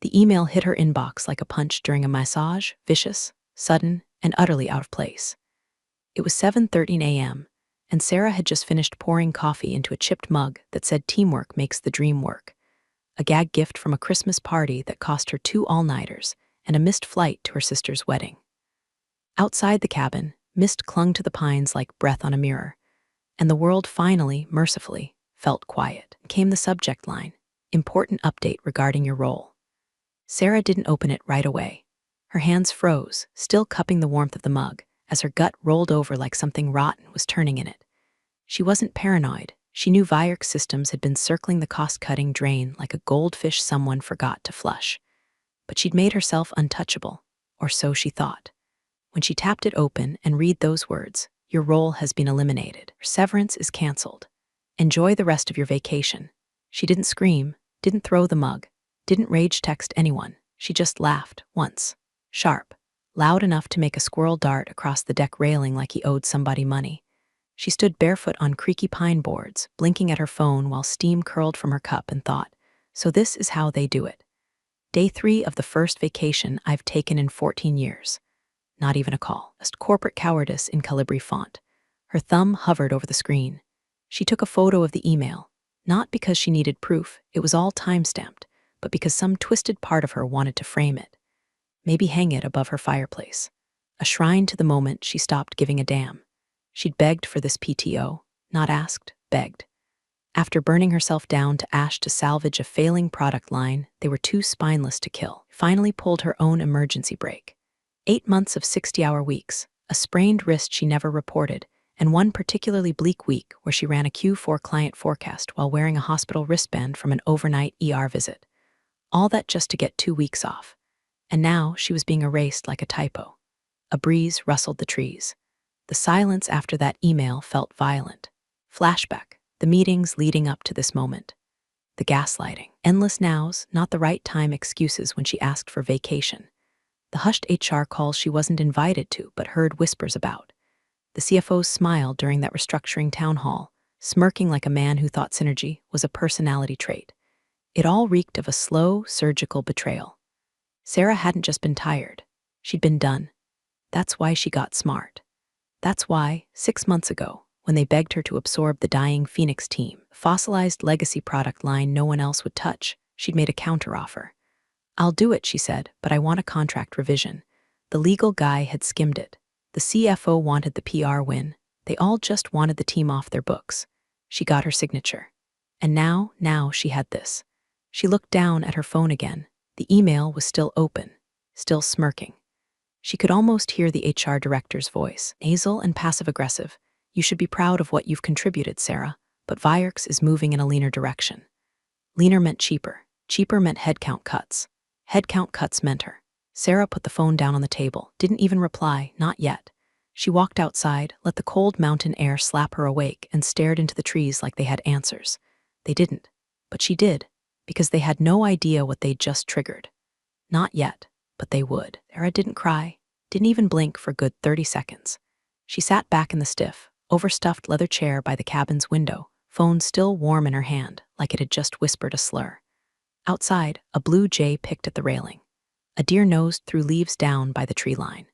The email hit her inbox like a punch during a massage, vicious, sudden, and utterly out of place. It was 7:13 a.m., and Sarah had just finished pouring coffee into a chipped mug that said teamwork makes the dream work, a gag gift from a Christmas party that cost her 2 all-nighters and a missed flight to her sister's wedding. Outside the cabin, mist clung to the pines like breath on a mirror, and the world finally, mercifully, felt quiet. Came the subject line, important update regarding your role. Sarah didn't open it right away. Her hands froze, still cupping the warmth of the mug, as her gut rolled over like something rotten was turning in it. She wasn't paranoid. She knew Vyerk's systems had been circling the cost-cutting drain like a goldfish someone forgot to flush. But she'd made herself untouchable, or so she thought. When she tapped it open and read those words, your role has been eliminated. Severance is canceled. Enjoy the rest of your vacation. She didn't scream, didn't throw the mug, didn't rage text anyone. She just laughed, once. Sharp, loud enough to make a squirrel dart across the deck railing like he owed somebody money. She stood barefoot on creaky pine boards, blinking at her phone while steam curled from her cup and thought, so this is how they do it. Day 3 of the first vacation I've taken in 14 years. Not even a call. Just corporate cowardice in Calibri font. Her thumb hovered over the screen. She took a photo of the email, not because she needed proof, it was all time-stamped, but because some twisted part of her wanted to frame it. Maybe hang it above her fireplace. A shrine to the moment she stopped giving a damn. She'd begged for this PTO, not asked, begged. After burning herself down to ash to salvage a failing product line they were too spineless to kill, finally pulled her own emergency brake. 8 months of 60-hour weeks, a sprained wrist she never reported, and one particularly bleak week where she ran a Q4 client forecast while wearing a hospital wristband from an overnight ER visit. All that just to get 2 weeks off. And now she was being erased like a typo. A breeze rustled the trees. The silence after that email felt violent. Flashback, the meetings leading up to this moment. The gaslighting. Endless nows, not the right time excuses when she asked for vacation. The hushed HR calls she wasn't invited to but heard whispers about. The CFO's smile during that restructuring town hall, smirking like a man who thought synergy was a personality trait. It all reeked of a slow, surgical betrayal. Sarah hadn't just been tired. She'd been done. That's why she got smart. That's why, 6 months ago, when they begged her to absorb the dying Phoenix team, a fossilized legacy product line no one else would touch, she'd made a counteroffer. I'll do it, she said, but I want a contract revision. The legal guy had skimmed it. The CFO wanted the PR win. They all just wanted the team off their books. She got her signature. And now she had this. She looked down at her phone again. The email was still open, still smirking. She could almost hear the HR director's voice, nasal and passive-aggressive. You should be proud of what you've contributed, Sarah, but Vyerk's is moving in a leaner direction. Leaner meant cheaper. Cheaper meant headcount cuts. Headcount cuts meant her. Sarah put the phone down on the table, didn't even reply, not yet. She walked outside, let the cold mountain air slap her awake, and stared into the trees like they had answers. They didn't, but she did, because they had no idea what they'd just triggered. Not yet, but they would. Sarah didn't cry, didn't even blink for a good 30 seconds. She sat back in the stiff, overstuffed leather chair by the cabin's window, phone still warm in her hand, like it had just whispered a slur. Outside, a blue jay picked at the railing. A deer nosed through leaves down by the tree line.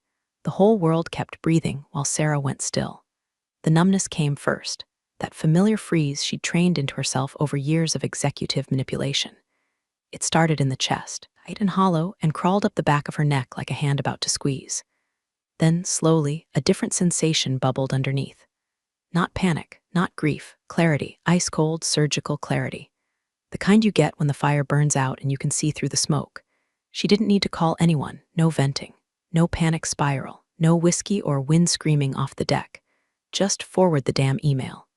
The whole world kept breathing while Sarah went still. The numbness came first, that familiar freeze she'd trained into herself over years of executive manipulation. It started in the chest, tight and hollow, and crawled up the back of her neck like a hand about to squeeze. Then, slowly, a different sensation bubbled underneath. Not panic, not grief, clarity, ice-cold, surgical clarity. The kind you get when the fire burns out and you can see through the smoke. She didn't need to call anyone, no venting, no panic spiral, no whiskey or wind screaming off the deck. Just forward the damn email.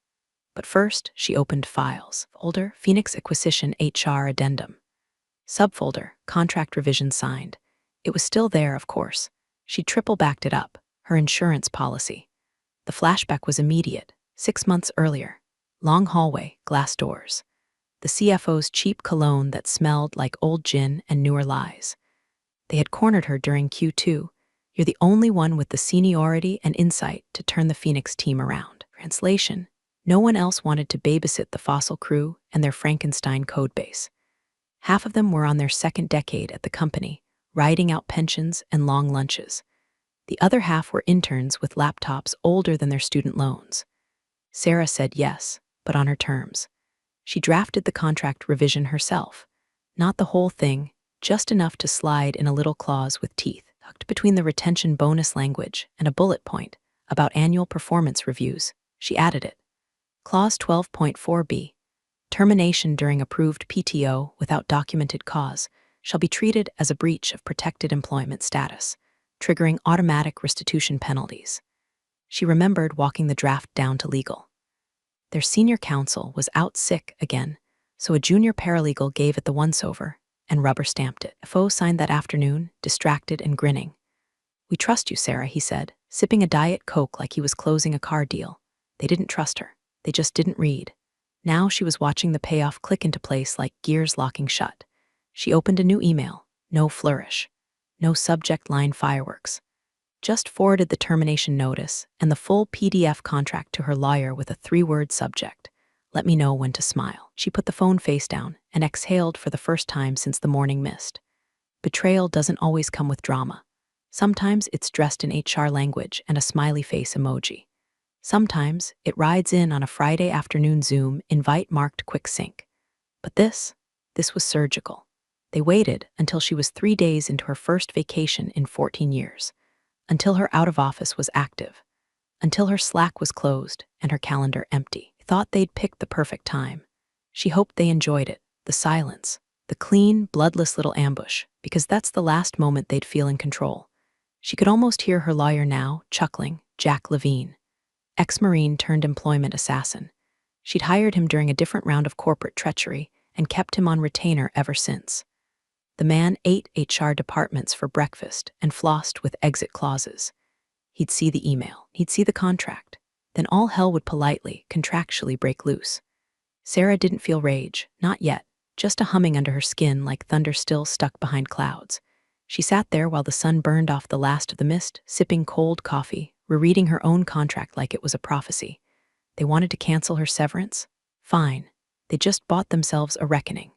But first, she opened files. Folder, Phoenix Acquisition HR Addendum. Subfolder, Contract Revision Signed. It was still there, of course. She'd triple-backed it up, her insurance policy. The flashback was immediate, 6 months earlier. Long hallway, glass doors. The CFO's cheap cologne that smelled like old gin and newer lies. They had cornered her during Q2. You're the only one with the seniority and insight to turn the Phoenix team around. Translation, no one else wanted to babysit the fossil crew and their Frankenstein codebase. Half of them were on their second decade at the company, riding out pensions and long lunches. The other half were interns with laptops older than their student loans. Sarah said yes, but on her terms. She drafted the contract revision herself. Not the whole thing, just enough to slide in a little clause with teeth, tucked between the retention bonus language and a bullet point about annual performance reviews. She added it. Clause 12.4b. Termination during approved PTO without documented cause shall be treated as a breach of protected employment status, triggering automatic restitution penalties. She remembered walking the draft down to legal. Their senior counsel was out sick again, so a junior paralegal gave it the once-over and rubber-stamped it. FO signed that afternoon, distracted and grinning. "We trust you, Sarah," he said, sipping a Diet Coke like he was closing a car deal. They didn't trust her. They just didn't read. Now she was watching the payoff click into place like gears locking shut. She opened a new email. No flourish. No subject line fireworks. Just forwarded the termination notice and the full PDF contract to her lawyer with a 3-word subject. "Let me know when to smile." She put the phone face down and exhaled for the first time since the morning mist. Betrayal doesn't always come with drama. Sometimes it's dressed in HR language and a smiley face emoji. Sometimes it rides in on a Friday afternoon Zoom invite marked quick sync. But this was surgical. They waited until she was 3 days into her first vacation in 14 years. Until her out-of-office was active. Until her Slack was closed and her calendar empty. Thought they'd picked the perfect time. She hoped they enjoyed it, the silence, the clean, bloodless little ambush, because that's the last moment they'd feel in control. She could almost hear her lawyer now, chuckling, Jack Levine. Ex-Marine turned employment assassin. She'd hired him during a different round of corporate treachery and kept him on retainer ever since. The man ate HR departments for breakfast and flossed with exit clauses. He'd see the email. He'd see the contract. Then all hell would politely, contractually break loose. Sarah didn't feel rage, not yet, just a humming under her skin like thunder still stuck behind clouds. She sat there while the sun burned off the last of the mist, sipping cold coffee, rereading her own contract like it was a prophecy. They wanted to cancel her severance? Fine. They just bought themselves a reckoning.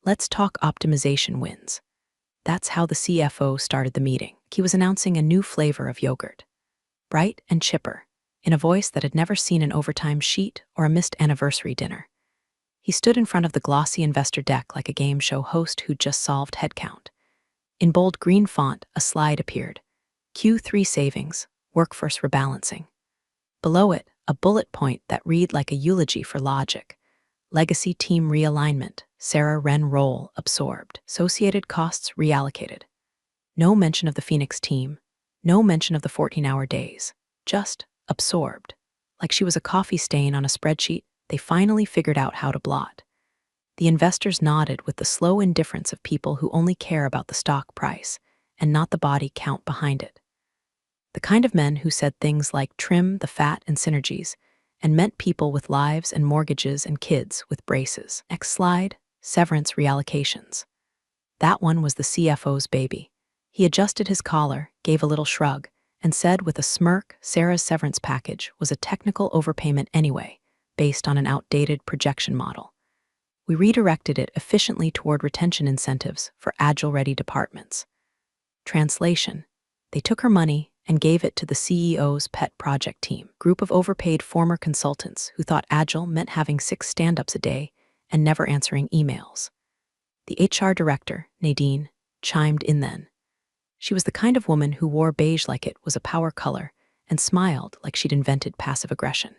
Let's talk optimization wins. That's how the CFO started the meeting. He was announcing a new flavor of yogurt. Bright and chipper, in a voice that had never seen an overtime sheet or a missed anniversary dinner. He stood in front of the glossy investor deck like a game show host who'd just solved headcount. In bold green font, a slide appeared. Q3 savings, workforce rebalancing. Below it, a bullet point that read like a eulogy for logic. Legacy team realignment, Sarah Wren role absorbed, associated costs reallocated. No mention of the Phoenix team, no mention of the 14-hour days, just absorbed. Like she was a coffee stain on a spreadsheet they finally figured out how to blot. The investors nodded with the slow indifference of people who only care about the stock price and not the body count behind it. The kind of men who said things like trim the fat and synergies and meant people with lives and mortgages and kids with braces. Next slide, severance reallocations. That one was the CFO's baby. He adjusted his collar, gave a little shrug, and said with a smirk Sarah's severance package was a technical overpayment anyway, based on an outdated projection model. We redirected it efficiently toward retention incentives for Agile-ready departments. Translation: they took her money and gave it to the CEO's pet project team, group of overpaid former consultants who thought Agile meant having 6 stand-ups a day and never answering emails. The HR director, Nadine, chimed in then. She was the kind of woman who wore beige like it was a power color and smiled like she'd invented passive aggression.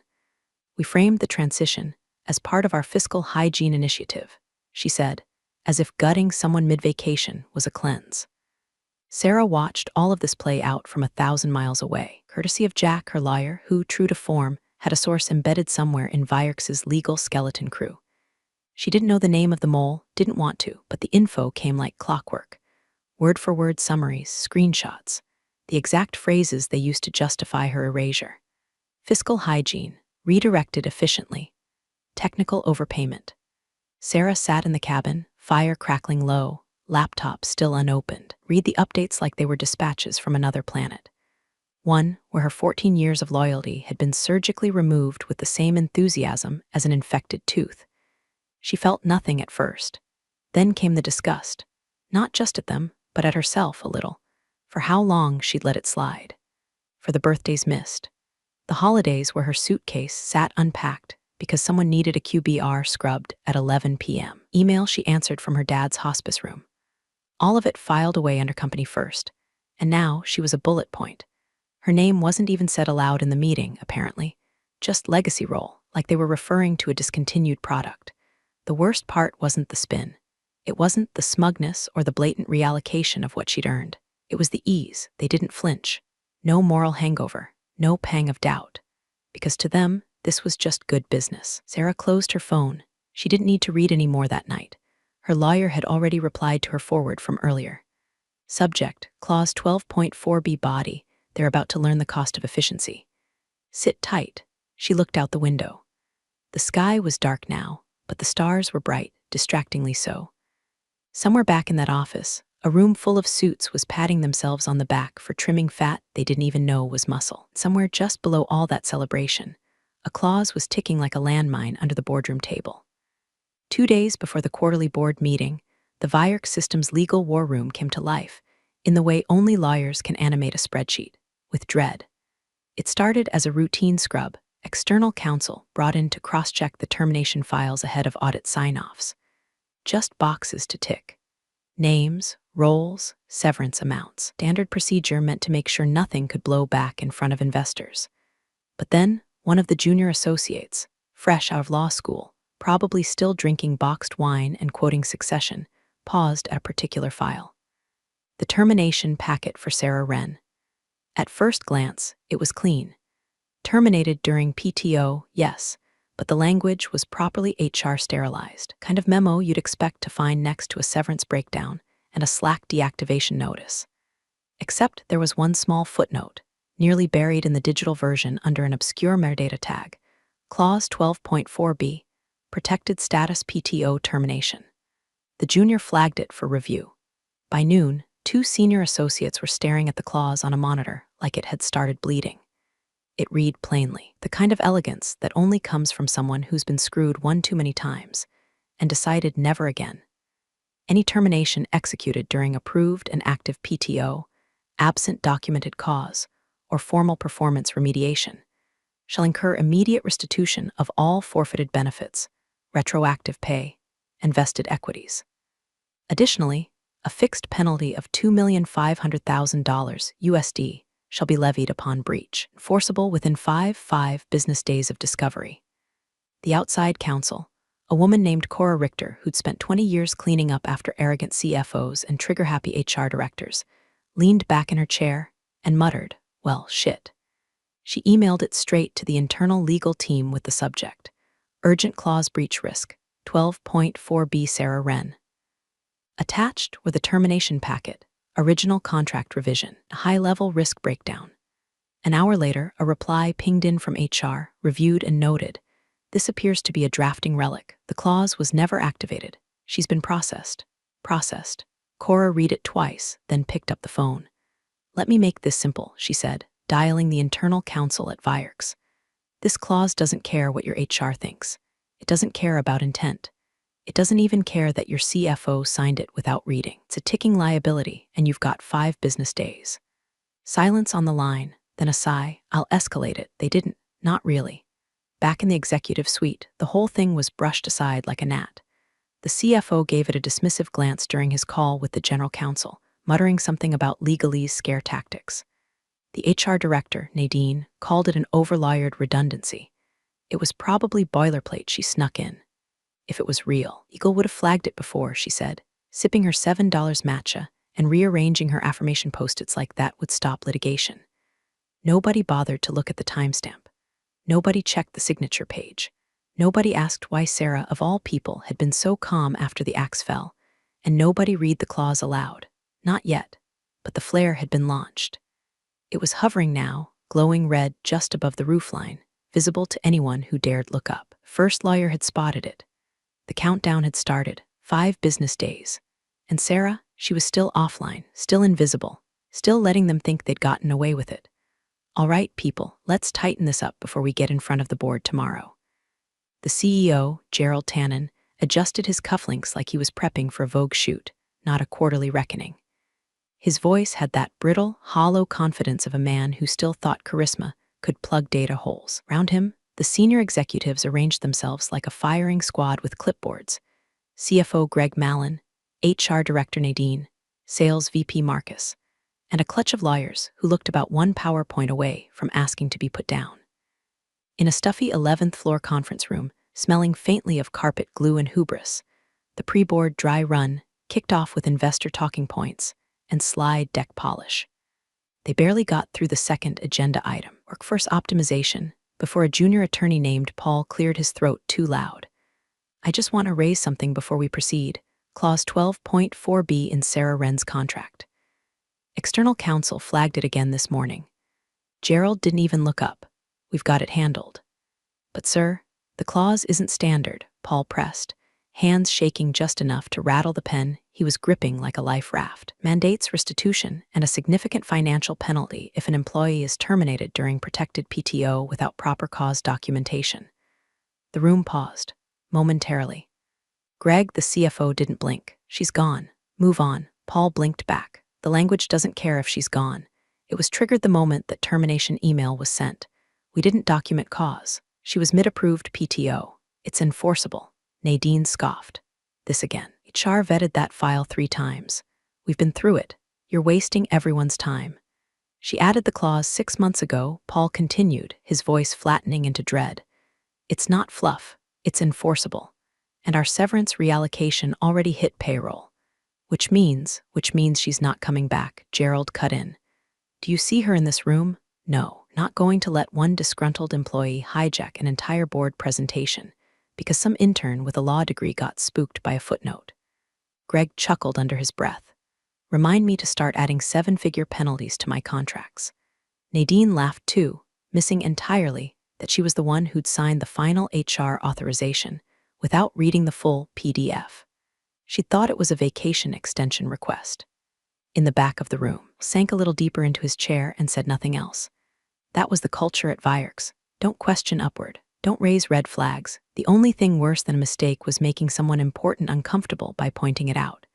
"We framed the transition as part of our fiscal hygiene initiative," she said, as if gutting someone mid-vacation was a cleanse. Sarah watched all of this play out from 1,000 miles away, courtesy of Jack, her lawyer, who, true to form, had a source embedded somewhere in Vierx's legal skeleton crew. She didn't know the name of the mole, didn't want to, but the info came like clockwork. Word-for-word summaries, screenshots, the exact phrases they used to justify her erasure. Fiscal hygiene, redirected efficiently. Technical overpayment. Sarah sat in the cabin, fire crackling low, laptop still unopened. Read the updates like they were dispatches from another planet. One where her 14 years of loyalty had been surgically removed with the same enthusiasm as an infected tooth. She felt nothing at first. Then came the disgust, not just at them, but at herself a little, for how long she'd let it slide. For the birthdays missed, the holidays where her suitcase sat unpacked because someone needed a QBR scrubbed at 11 p.m. Email she answered from her dad's hospice room. All of it filed away under company first, and now she was a bullet point. Her name wasn't even said aloud in the meeting, apparently, just legacy role, like they were referring to a discontinued product. The worst part wasn't the spin. It wasn't the smugness or the blatant reallocation of what she'd earned. It was the ease. They didn't flinch. No moral hangover, no pang of doubt. Because to them, this was just good business. Sarah closed her phone. She didn't need to read any more that night. Her lawyer had already replied to her forward from earlier. Subject, Clause 12.4b body. They're about to learn the cost of efficiency. Sit tight. She looked out the window. The sky was dark now, but the stars were bright, distractingly so. Somewhere back in that office, a room full of suits was patting themselves on the back for trimming fat they didn't even know was muscle. Somewhere just below all that celebration, a clause was ticking like a landmine under the boardroom table. 2 days before the quarterly board meeting, the Vyerk Systems legal war room came to life, in the way only lawyers can animate a spreadsheet, with dread. It started as a routine scrub, external counsel brought in to cross-check the termination files ahead of audit sign-offs. Just boxes to tick. Names, roles, severance amounts. Standard procedure meant to make sure nothing could blow back in front of investors. But then, one of the junior associates, fresh out of law school, probably still drinking boxed wine and quoting Succession, paused at a particular file. The termination packet for Sarah Wren. At first glance, it was clean. Terminated during PTO, yes, but the language was properly HR sterilized, kind of memo you'd expect to find next to a severance breakdown and a Slack deactivation notice. Except there was one small footnote, nearly buried in the digital version under an obscure metadata tag, Clause 12.4b, Protected Status PTO Termination. The junior flagged it for review. By noon, 2 senior associates were staring at the clause on a monitor like it had started bleeding. It read plainly, the kind of elegance that only comes from someone who's been screwed one too many times and decided never again. Any termination executed during approved and active PTO, absent documented cause, or formal performance remediation shall incur immediate restitution of all forfeited benefits, retroactive pay, and vested equities. Additionally, a fixed penalty of $2,500,000 USD shall be levied upon breach, enforceable within 5 business days of discovery. The outside counsel, a woman named Cora Richter who'd spent 20 years cleaning up after arrogant CFOs and trigger-happy HR directors, leaned back in her chair and muttered, well, shit. She emailed it straight to the internal legal team with the subject, Urgent Clause Breach Risk, 12.4b Sarah Wren. Attached were the termination packet, original contract revision, a high-level risk breakdown. An hour later, a reply pinged in from HR, reviewed and noted. This appears to be a drafting relic. The clause was never activated. She's been processed. Processed. Cora read it twice, then picked up the phone. Let me make this simple, she said, dialing the internal counsel at Vyerk's. This clause doesn't care what your HR thinks. It doesn't care about intent. It doesn't even care that your CFO signed it without reading. It's a ticking liability, and you've got 5 business days. Silence on the line, then a sigh. I'll escalate it. They didn't. Not really. Back in the executive suite, the whole thing was brushed aside like a gnat. The CFO gave it a dismissive glance during his call with the general counsel, muttering something about legalese scare tactics. The HR director, Nadine, called it an overlawyered redundancy. It was probably boilerplate she snuck in. If it was real, Eagle would have flagged it before, she said. Sipping her $7 matcha and rearranging her affirmation post-its like that would stop litigation. Nobody bothered to look at the timestamp. Nobody checked the signature page. Nobody asked why Sarah, of all people, had been so calm after the axe fell. And nobody read the clause aloud. Not yet, but the flare had been launched. It was hovering now, glowing red just above the roofline, visible to anyone who dared look up. First lawyer had spotted it. The countdown had started, 5 business days. And Sarah, she was still offline, still invisible, still letting them think they'd gotten away with it. All right, people, let's tighten this up before we get in front of the board tomorrow. The CEO, Gerald Tannen, adjusted his cufflinks like he was prepping for a Vogue shoot, not a quarterly reckoning. His voice had that brittle, hollow confidence of a man who still thought charisma could plug data holes. Round him, the senior executives arranged themselves like a firing squad with clipboards. CFO Greg Mallon, HR Director Nadine, Sales VP Marcus, and a clutch of lawyers who looked about one PowerPoint away from asking to be put down. In a stuffy 11th floor conference room, smelling faintly of carpet glue and hubris, the pre-board dry run kicked off with investor talking points and slide deck polish. They barely got through the second agenda item, workforce optimization, before a junior attorney named Paul cleared his throat too loud. I just want to raise something before we proceed. Clause 12.4b in Sarah Wren's contract. External counsel flagged it again this morning. Gerald didn't even look up. We've got it handled. But sir, the clause isn't standard, Paul pressed, hands shaking just enough to rattle the pen he was gripping like a life raft. Mandates restitution and a significant financial penalty if an employee is terminated during protected PTO without proper cause documentation. The room paused, momentarily. Greg, the CFO, didn't blink. She's gone. Move on. Paul blinked back. The language doesn't care if she's gone. It was triggered the moment that termination email was sent. We didn't document cause. She was mid-approved PTO. It's enforceable. Nadine scoffed. This again. HR vetted that file 3 times. We've been through it. You're wasting everyone's time. She added the clause 6 months ago, Paul continued, his voice flattening into dread. It's not fluff. It's enforceable. And our severance reallocation already hit payroll. Which means she's not coming back, Gerald cut in. Do you see her in this room? No, not going to let one disgruntled employee hijack an entire board presentation because some intern with a law degree got spooked by a footnote. Greg chuckled under his breath. Remind me to start adding 7-figure penalties to my contracts. Nadine laughed too, missing entirely that she was the one who'd signed the final HR authorization without reading the full PDF. She'd thought it was a vacation extension request. In the back of the room, sank a little deeper into his chair and said nothing else. That was the culture at Vierks. Don't question upward. Don't raise red flags. The only thing worse than a mistake was making someone important uncomfortable by pointing it out.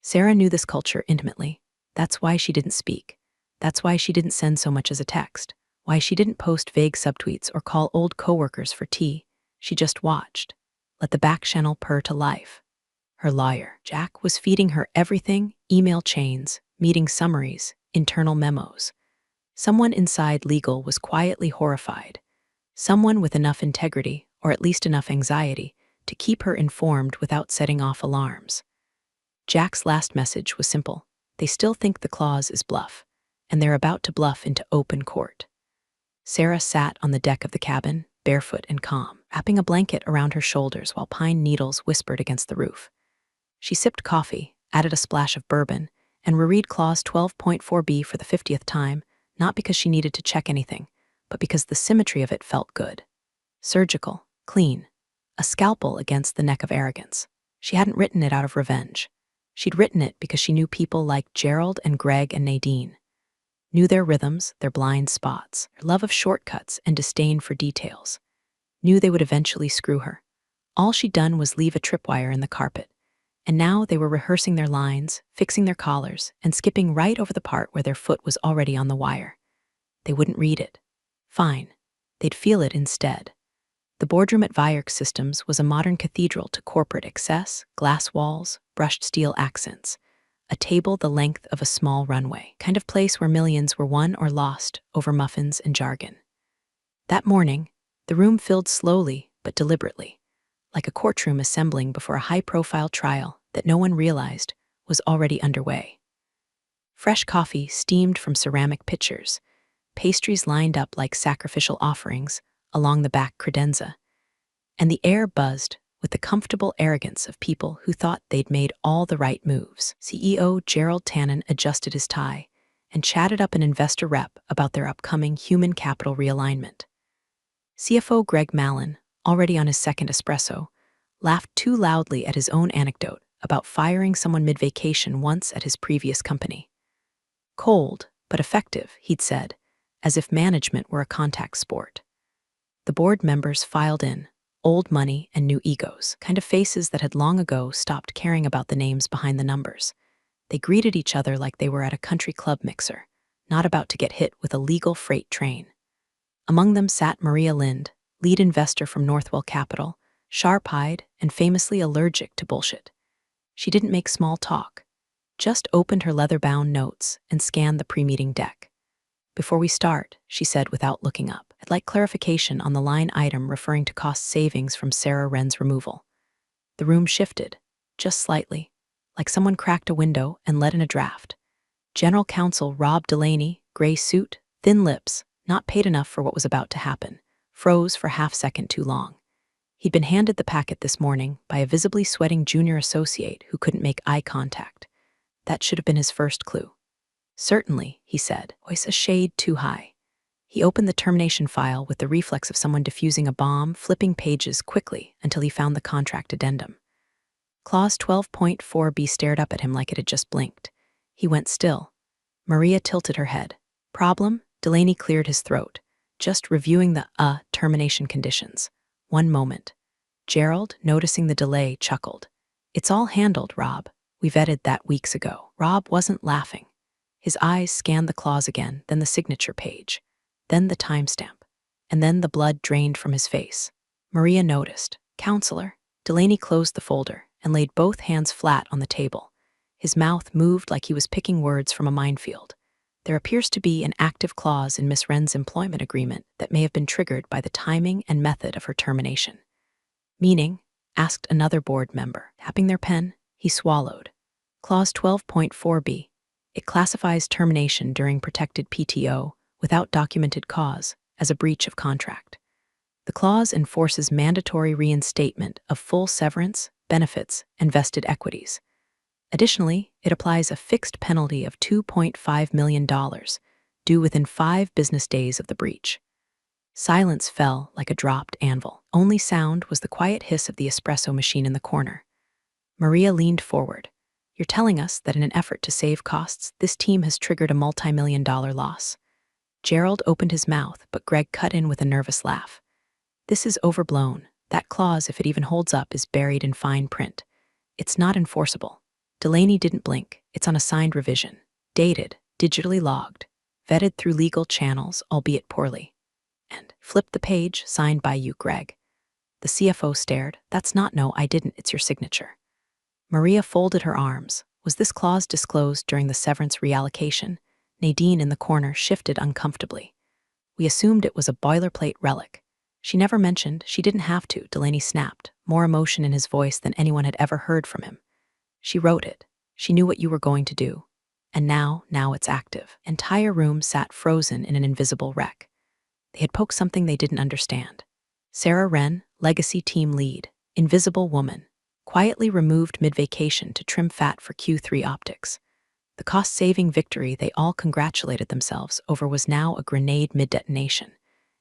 Sarah knew this culture intimately. That's why she didn't speak. That's why she didn't send so much as a text. Why she didn't post vague subtweets or call old coworkers for tea. She just watched. Let the back channel purr to life. Her lawyer, Jack, was feeding her everything: email chains, meeting summaries, internal memos. Someone inside legal was quietly horrified. Someone with enough integrity, or at least enough anxiety, to keep her informed without setting off alarms. Jack's last message was simple. They still think the clause is bluff, and they're about to bluff into open court. Sarah sat on the deck of the cabin, barefoot and calm, wrapping a blanket around her shoulders while pine needles whispered against the roof. She sipped coffee, added a splash of bourbon, and reread clause 12.4b for the 50th time, not because she needed to check anything, but because the symmetry of it felt good. Surgical, clean, a scalpel against the neck of arrogance. She hadn't written it out of revenge. She'd written it because she knew people like Gerald and Greg and Nadine. Knew their rhythms, their blind spots, their love of shortcuts and disdain for details. Knew they would eventually screw her. All she'd done was leave a tripwire in the carpet. And now they were rehearsing their lines, fixing their collars, and skipping right over the part where their foot was already on the wire. They wouldn't read it. Fine. They'd feel it instead. The boardroom at Vierks Systems was a modern cathedral to corporate excess, glass walls, brushed steel accents, a table the length of a small runway, kind of place where millions were won or lost over muffins and jargon. That morning, the room filled slowly but deliberately, like a courtroom assembling before a high-profile trial that no one realized was already underway. Fresh coffee steamed from ceramic pitchers, pastries lined up like sacrificial offerings along the back credenza, and the air buzzed with the comfortable arrogance of people who thought they'd made all the right moves. CEO Gerald Tannen adjusted his tie and chatted up an investor rep about their upcoming human capital realignment. CFO Greg Mallon, already on his second espresso, laughed too loudly at his own anecdote about firing someone mid-vacation once at his previous company. Cold, but effective, he'd said, as if management were a contact sport. The board members filed in, old money and new egos, kind of faces that had long ago stopped caring about the names behind the numbers. They greeted each other like they were at a country club mixer, not about to get hit with a legal freight train. Among them sat Maria Lind, lead investor from Northwell Capital, sharp-eyed and famously allergic to bullshit. She didn't make small talk, just opened her leather-bound notes and scanned the pre-meeting deck. "Before we start," she said without looking up, "I'd like clarification on the line item referring to cost savings from Sarah Wren's removal." The room shifted, just slightly, like someone cracked a window and let in a draft. General Counsel Rob Delaney, gray suit, thin lips, not paid enough for what was about to happen, froze for half-second too long. He'd been handed the packet this morning by a visibly sweating junior associate who couldn't make eye contact. That should have been his first clue. "Certainly," he said, voice a shade too high. He opened the termination file with the reflex of someone defusing a bomb, flipping pages quickly until he found the contract addendum. Clause 12.4b stared up at him like it had just blinked. He went still. Maria tilted her head. "Problem?" Delaney cleared his throat. "Just reviewing the termination conditions." "One moment." Gerald, noticing the delay, chuckled. "It's all handled, Rob. We vetted that weeks ago." Rob wasn't laughing. His eyes scanned the clause again, then the signature page, then the timestamp, and then the blood drained from his face. Maria noticed. "Counselor." Delaney closed the folder and laid both hands flat on the table. His mouth moved like he was picking words from a minefield. "There appears to be an active clause in Miss Wren's employment agreement that may have been triggered by the timing and method of her termination." "Meaning?" asked another board member. Tapping their pen, he swallowed. "Clause 12.4b. It classifies termination during protected PTO without documented cause as a breach of contract. The clause enforces mandatory reinstatement of full severance, benefits, and vested equities. Additionally, it applies a fixed penalty of $2.5 million, due within 5 business days of the breach." Silence fell like a dropped anvil. Only sound was the quiet hiss of the espresso machine in the corner. Maria leaned forward. "You're telling us that in an effort to save costs, this team has triggered a multi-million-dollar loss?" Gerald opened his mouth, but Greg cut in with a nervous laugh. "This is overblown. That clause, if it even holds up, is buried in fine print. It's not enforceable." Delaney didn't blink. "It's on a signed revision. Dated, digitally logged, vetted through legal channels, albeit poorly. And flip the page, signed by you, Greg." The CFO stared. "That's not no, I didn't, it's your signature." Maria folded her arms. Was this clause disclosed during the severance reallocation? Nadine in the corner shifted uncomfortably. "We assumed it was a boilerplate relic." "She never mentioned, she didn't have to," Delaney snapped, more emotion in his voice than anyone had ever heard from him. "She wrote it. She knew what you were going to do. And now it's active." Entire room sat frozen in an invisible wreck. They had poked something they didn't understand. Sarah Wren, legacy team lead, invisible woman, quietly removed mid-vacation to trim fat for Q3 optics. The cost-saving victory they all congratulated themselves over was now a grenade mid-detonation,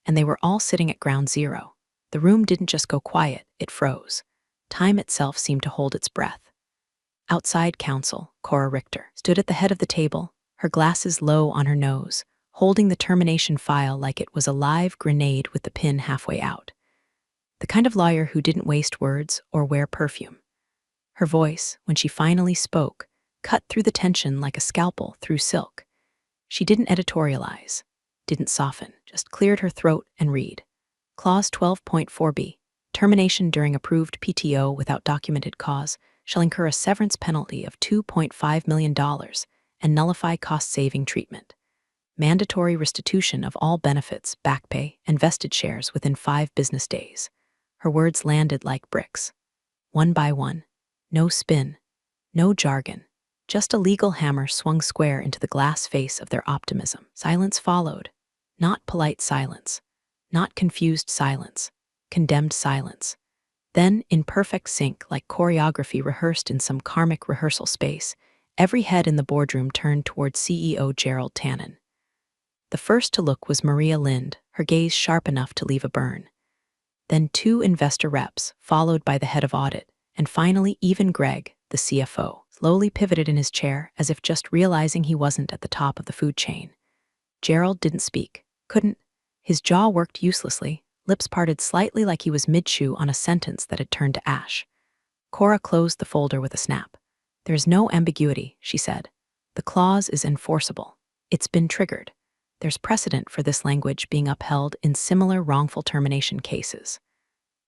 and they were all sitting at ground zero. The room didn't just go quiet, it froze. Time itself seemed to hold its breath. Outside counsel, Cora Richter, stood at the head of the table, her glasses low on her nose, holding the termination file like it was a live grenade with the pin halfway out. The kind of lawyer who didn't waste words or wear perfume. Her voice, when she finally spoke, cut through the tension like a scalpel through silk. She didn't editorialize, didn't soften, just cleared her throat and read. Clause 12.4b. Termination during approved PTO without documented cause shall incur a severance penalty of $2.5 million and nullify cost-saving treatment. Mandatory restitution of all benefits, back pay, and vested shares within 5 business days. Her words landed like bricks. One by one. No spin. No jargon. Just a legal hammer swung square into the glass face of their optimism. Silence followed. Not polite silence. Not confused silence. Condemned silence. Then, in perfect sync, like choreography rehearsed in some karmic rehearsal space, every head in the boardroom turned toward CEO Gerald Tannen. The first to look was Maria Lind, her gaze sharp enough to leave a burn. Then 2 investor reps, followed by the head of audit, and finally even Greg, the CFO, slowly pivoted in his chair as if just realizing he wasn't at the top of the food chain. Gerald didn't speak, couldn't. His jaw worked uselessly, lips parted slightly like he was mid-chew on a sentence that had turned to ash. Cora closed the folder with a snap. "There's no ambiguity," she said. "The clause is enforceable. It's been triggered. There's precedent for this language being upheld in similar wrongful termination cases."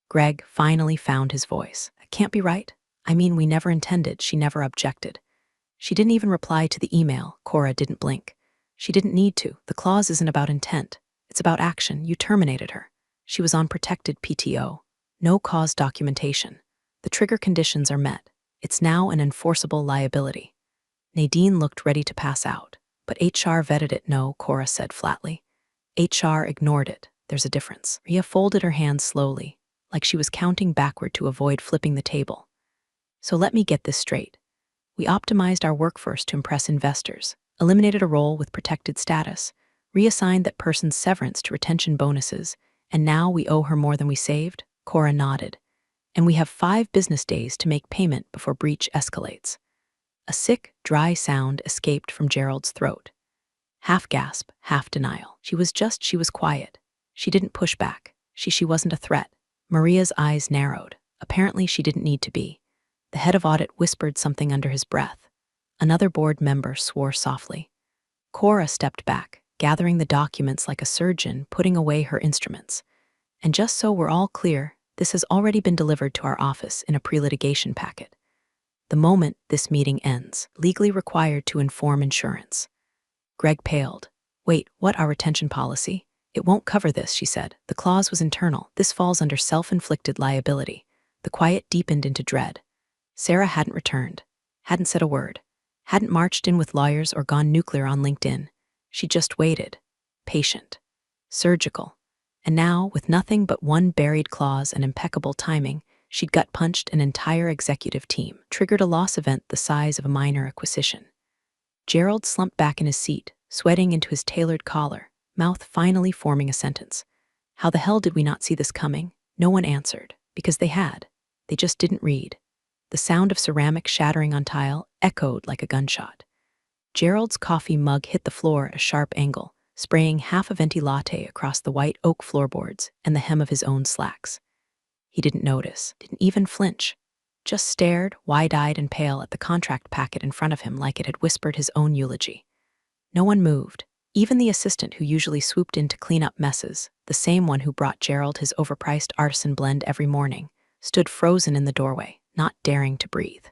Greg finally found his voice. "That can't be right. I mean, we never intended." She never objected. She didn't even reply to the email. Cora didn't blink. She didn't need to. The clause isn't about intent. It's about action. You terminated her. She was on protected PTO. No cause documentation. The trigger conditions are met. It's now an enforceable liability. Nadine looked ready to pass out. "But HR vetted it." "No," Cora said flatly. "HR ignored it. There's a difference." Ria folded her hands slowly, like she was counting backward to avoid flipping the table. "So let me get this straight. We optimized our workforce to impress investors, eliminated a role with protected status, reassigned that person's severance to retention bonuses, and now we owe her more than we saved?" Cora nodded. "And we have 5 business days to make payment before breach escalates." A sick, dry sound escaped from Gerald's throat. Half gasp, half denial. She was quiet. She didn't push back. She wasn't a threat. Maria's eyes narrowed. Apparently she didn't need to be. The head of audit whispered something under his breath. Another board member swore softly. Cora stepped back, gathering the documents like a surgeon putting away her instruments. "And just so we're all clear, this has already been delivered to our office in a pre-litigation packet. The moment this meeting ends, legally required to inform insurance." Greg paled. "Wait, what? Our retention policy? It won't cover this," she said. "The clause was internal. This falls under self-inflicted liability." The quiet deepened into dread. Sarah hadn't returned, hadn't said a word, hadn't marched in with lawyers or gone nuclear on LinkedIn. She just waited, patient, surgical. And now, with nothing but one buried clause and impeccable timing, she'd gut-punched an entire executive team, triggered a loss event the size of a minor acquisition. Gerald slumped back in his seat, sweating into his tailored collar, mouth finally forming a sentence. How the hell did we not see this coming? No one answered, because they had. They just didn't read. The sound of ceramic shattering on tile echoed like a gunshot. Gerald's coffee mug hit the floor at a sharp angle, spraying half a venti latte across the white oak floorboards and the hem of his own slacks. He didn't notice, didn't even flinch, just stared, wide-eyed and pale, at the contract packet in front of him like it had whispered his own eulogy. No one moved, even the assistant who usually swooped in to clean up messes, the same one who brought Gerald his overpriced artisan blend every morning, stood frozen in the doorway, not daring to breathe.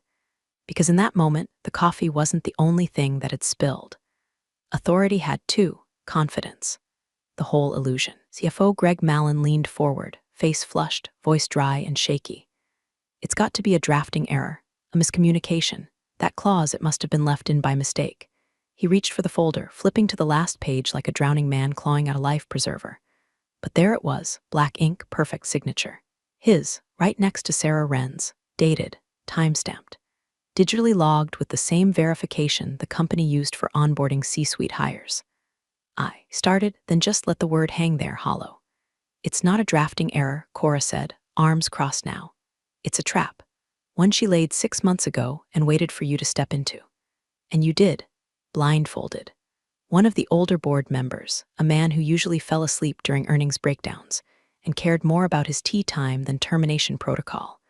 Because in that moment, the coffee wasn't the only thing that had spilled. Authority had too: confidence. The whole illusion. CFO Greg Mallon leaned forward, face flushed, voice dry and shaky. "It's got to be a drafting error, a miscommunication. That clause, it must have been left in by mistake." He reached for the folder, flipping to the last page like a drowning man clawing at a life preserver. But there it was, black ink, perfect signature. His, right next to Sarah Wren's, dated, time-stamped, digitally logged with the same verification the company used for onboarding C-suite hires. I started, then just let the word hang there hollow. "It's not a drafting error," Cora said, arms crossed now. "It's a trap. One she laid 6 months ago and waited for you to step into. And you did, blindfolded." One of the older board members, a man who usually fell asleep during earnings breakdowns and cared more about his tea time than termination protocol,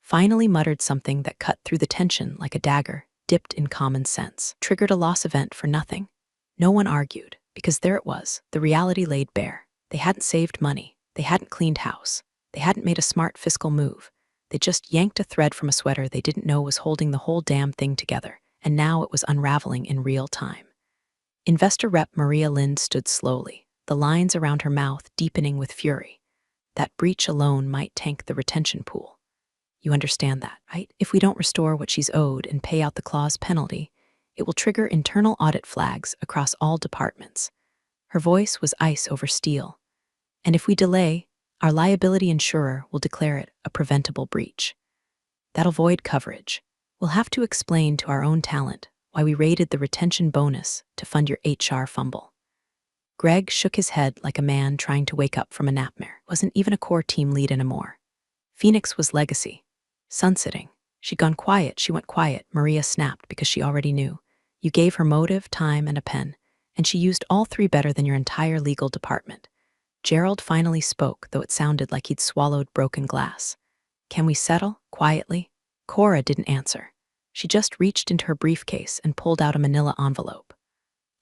finally muttered something that cut through the tension like a dagger, dipped in common sense. "Triggered a loss event for nothing." No one argued, because there it was, the reality laid bare. They hadn't saved money, they hadn't cleaned house, they hadn't made a smart fiscal move. They just yanked a thread from a sweater they didn't know was holding the whole damn thing together, and now it was unraveling in real time. Investor rep Maria Lind stood slowly, the lines around her mouth deepening with fury. That breach alone might tank the retention pool. "You understand that, right? If we don't restore what she's owed and pay out the clause penalty, it will trigger internal audit flags across all departments." Her voice was ice over steel. "And if we delay, our liability insurer will declare it a preventable breach. That'll void coverage. We'll have to explain to our own talent why we raided the retention bonus to fund your HR fumble." Greg shook his head like a man trying to wake up from a nightmare. Wasn't even a core team lead anymore. Phoenix was legacy. Sunsetting. She'd gone quiet. She went quiet, Maria snapped, because she already knew. You gave her motive, time, and a pen, and she used all 3 better than your entire legal department. Gerald finally spoke, though it sounded like he'd swallowed broken glass. "Can we settle? Quietly?" Cora didn't answer. She just reached into her briefcase and pulled out a manila envelope.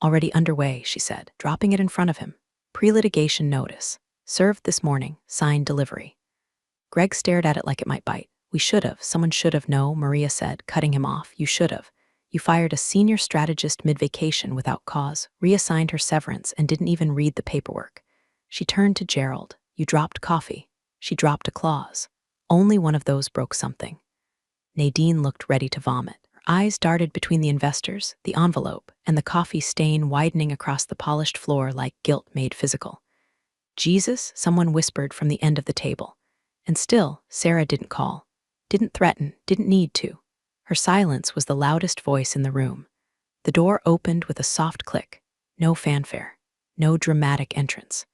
"Already underway," she said, dropping it in front of him. "Pre-litigation notice. Served this morning. Signed delivery." Greg stared at it like it might bite. "We should have. Someone should have." "No," Maria said, cutting him off. "You should have. You fired a senior strategist mid-vacation without cause, reassigned her severance, and didn't even read the paperwork." She turned to Gerald. "You dropped coffee." She dropped a clause. Only one of those broke something. Nadine looked ready to vomit. Her eyes darted between the investors, the envelope, and the coffee stain widening across the polished floor like guilt made physical. "Jesus," someone whispered from the end of the table. And still, Sarah didn't call, didn't threaten, didn't need to. Her silence was the loudest voice in the room. The door opened with a soft click. No fanfare. No dramatic entrance.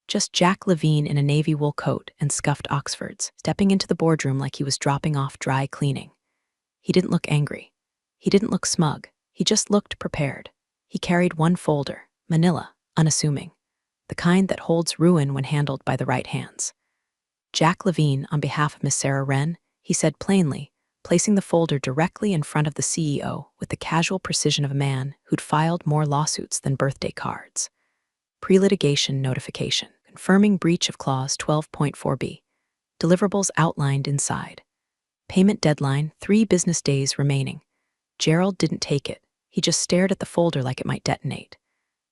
Just Jack Levine in a navy wool coat and scuffed Oxfords, stepping into the boardroom like he was dropping off dry cleaning. He didn't look angry. He didn't look smug. He just looked prepared. He carried one folder, manila, unassuming. The kind that holds ruin when handled by the right hands. "Jack Levine, on behalf of Miss Sarah Wren," he said plainly, placing the folder directly in front of the CEO with the casual precision of a man who'd filed more lawsuits than birthday cards. Pre-litigation notification, confirming breach of Clause 12.4b. Deliverables outlined inside. Payment deadline, 3 business days remaining. Gerald didn't take it. He just stared at the folder like it might detonate.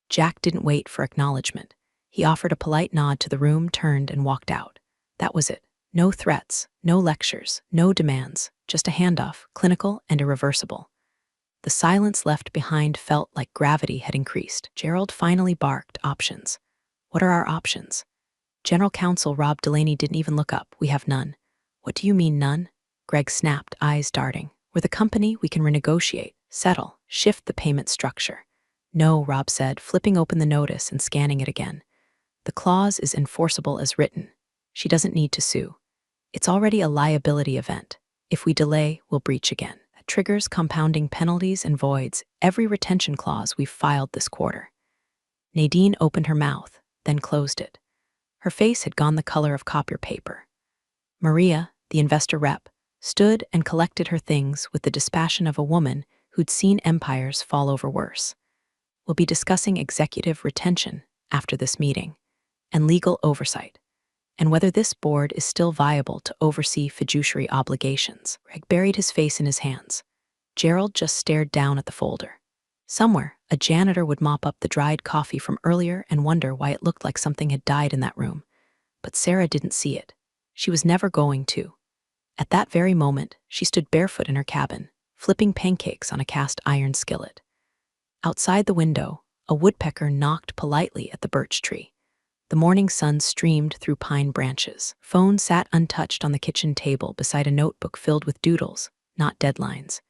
Jack didn't wait for acknowledgement. He offered a polite nod to the room, turned, and walked out. That was it. No threats, no lectures, no demands, just a handoff, clinical and irreversible. The silence left behind felt like gravity had increased. Gerald finally barked, "Options. What are our options?" General Counsel Rob Delaney didn't even look up. "We have none." "What do you mean, none?" Greg snapped, eyes darting. "We're the company. We can renegotiate, settle, shift the payment structure." "No," Rob said, flipping open the notice and scanning it again. "The clause is enforceable as written. She doesn't need to sue. It's already a liability event. If we delay, we'll breach again. That triggers compounding penalties and voids every retention clause we've filed this quarter." Nadine opened her mouth, then closed it. Her face had gone the color of copier paper. Maria, the investor rep, stood and collected her things with the dispassion of a woman who'd seen empires fall over worse. "We'll be discussing executive retention after this meeting, and legal oversight, and whether this board is still viable to oversee fiduciary obligations." Greg buried his face in his hands. Gerald just stared down at the folder. Somewhere, a janitor would mop up the dried coffee from earlier and wonder why it looked like something had died in that room. But Sarah didn't see it. She was never going to. At that very moment, she stood barefoot in her cabin, flipping pancakes on a cast iron skillet. Outside the window, a woodpecker knocked politely at the birch tree. The morning sun streamed through pine branches. Phone sat untouched on the kitchen table beside a notebook filled with doodles, not deadlines.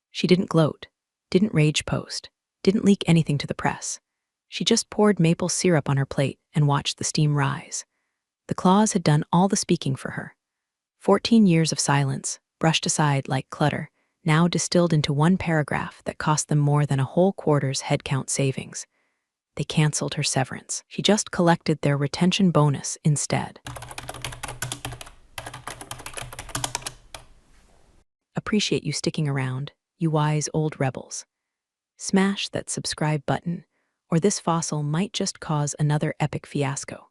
She didn't gloat, didn't rage post, didn't leak anything to the press. She just poured maple syrup on her plate and watched the steam rise. The clause had done all the speaking for her. 14 years of silence, brushed aside like clutter, now distilled into one paragraph that cost them more than a whole quarter's headcount savings. They canceled her severance. She just collected their retention bonus instead. Appreciate you sticking around, you wise old rebels. Smash that subscribe button, or this fossil might just cause another epic fiasco.